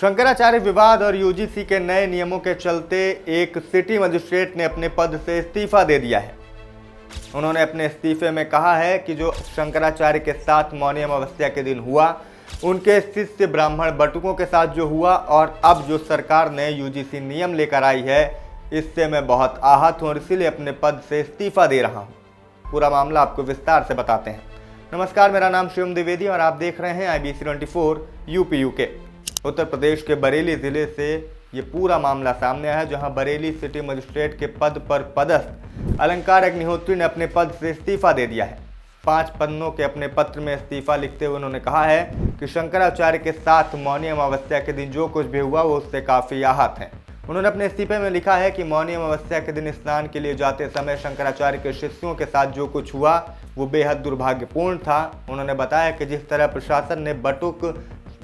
शंकराचार्य विवाद और यूजीसी के नए नियमों के चलते एक सिटी मजिस्ट्रेट ने अपने पद से इस्तीफा दे दिया है। उन्होंने अपने इस्तीफे में कहा है कि जो शंकराचार्य के साथ मौनी अमावस्या के दिन हुआ, उनके शिष्य ब्राह्मण बटुकों के साथ जो हुआ और अब जो सरकार ने यूजीसी नियम लेकर आई है, इससे मैं बहुत आहत हूँ और इसीलिए अपने पद से इस्तीफा दे रहा हूँ। पूरा मामला आपको विस्तार से बताते हैं। नमस्कार, मेरा नाम शिवम द्विवेदी और आप देख रहे हैं IBC 24 UP UK. Uttar Pradesh के बरेली जिले से ये पूरा मामला सामने आया है, जहां बरेली सिटी मजिस्ट्रेट के पद पर पदस्थ अलंकार अग्निहोत्री ने अपने पद से इस्तीफा दे दिया है। 5 पन्नों के अपने पत्र में इस्तीफा लिखते हुए उन्होंने कहा है कि शंकराचार्य के साथ मौनी अमावस्या के दिन जो कुछ भी हुआ वो उससे काफ़ी आहत हैं। उन्होंने अपने इस्तीफे में लिखा है कि मौनी अमावस्या के दिन स्नान के लिए जाते समय शंकराचार्य के शिष्यों के साथ जो कुछ हुआ वो बेहद दुर्भाग्यपूर्ण था। उन्होंने बताया कि जिस तरह प्रशासन ने बटुक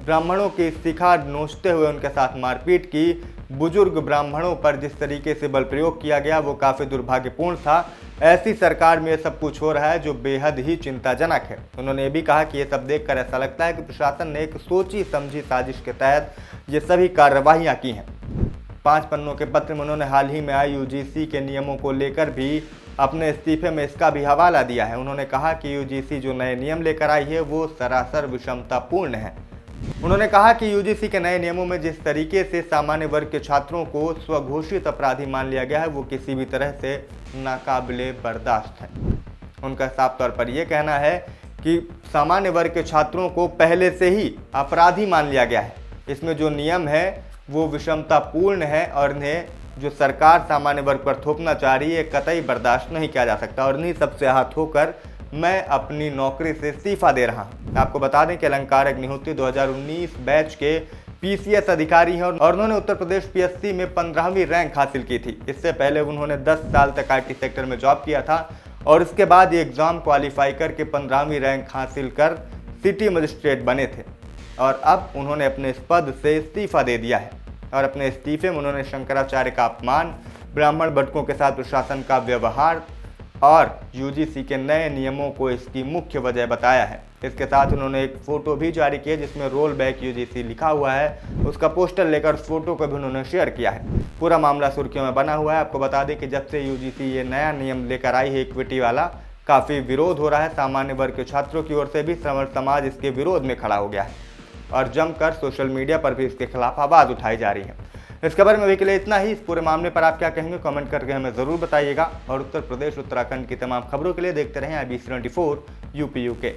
ब्राह्मणों की शिखा नोचते हुए उनके साथ मारपीट की, बुजुर्ग ब्राह्मणों पर जिस तरीके से बल प्रयोग किया गया वो काफ़ी दुर्भाग्यपूर्ण था। ऐसी सरकार में ये सब कुछ हो रहा है जो बेहद ही चिंताजनक है। उन्होंने ये भी कहा कि ये सब देखकर ऐसा लगता है कि प्रशासन ने एक सोची समझी साजिश के तहत ये सभी कार्रवाइयाँ की हैं। 5 पन्नों के पत्र में उन्होंने हाल ही में आई यूजीसी के नियमों को लेकर भी अपने इस्तीफे में इसका भी हवाला दिया है। उन्होंने कहा कि यूजीसी जो नए नियम लेकर आई है वो सरासर विषमतापूर्ण है। उन्होंने कहा कि यूजीसी के नए नियमों में जिस तरीके से सामान्य वर्ग के छात्रों को स्वघोषित अपराधी मान लिया गया है वो किसी भी तरह से नाकाबिले बर्दाश्त है। उनका साफ तौर पर यह कहना है कि सामान्य वर्ग के छात्रों को पहले से ही अपराधी मान लिया गया है। इसमें जो नियम है वो विषमतापूर्ण है और इन्हें जो सरकार सामान्य वर्ग पर थोपना चाह रही है कतई बर्दाश्त नहीं किया जा सकता। और इन्हीं सबसे आहत होकर मैं अपनी नौकरी से इस्तीफा दे रहा हूं। आपको बता दें कि अलंकार अग्निहोत्री 2019 बैच के PCS अधिकारी हैं और उन्होंने उत्तर प्रदेश PSC में 15वीं रैंक हासिल की थी। इससे पहले उन्होंने 10 साल तक IT सेक्टर में जॉब किया था और इसके बाद ये एग्ज़ाम क्वालिफाई करके 15वीं रैंक हासिल कर सिटी मजिस्ट्रेट बने थे और अब उन्होंने अपने इस पद से इस्तीफा दे दिया है। और अपने इस्तीफे में उन्होंने शंकराचार्य का अपमान, ब्राह्मण बटुकों के साथ प्रशासन का व्यवहार और यूजीसी के नए नियमों को इसकी मुख्य वजह बताया है। इसके साथ उन्होंने एक फ़ोटो भी जारी की है जिसमें रोल बैक यूजीसी लिखा हुआ है। उसका पोस्टर लेकर उस फोटो को भी उन्होंने शेयर किया है। पूरा मामला सुर्खियों में बना हुआ है। आपको बता दें कि जब से यूजीसी ये नया नियम लेकर आई है इक्विटी वाला, काफ़ी विरोध हो रहा है। सामान्य वर्ग के छात्रों की ओर से भी समाज इसके विरोध में खड़ा हो गया है और जमकर सोशल मीडिया पर भी इसके खिलाफ आवाज़ उठाई जा रही है। इस खबर में अभी के लिए इतना ही। इस पूरे मामले पर आप क्या कहेंगे कमेंट करके हमें ज़रूर बताइएगा और उत्तर प्रदेश उत्तराखंड की तमाम खबरों के लिए देखते रहें IBC 24 यूपी यूके।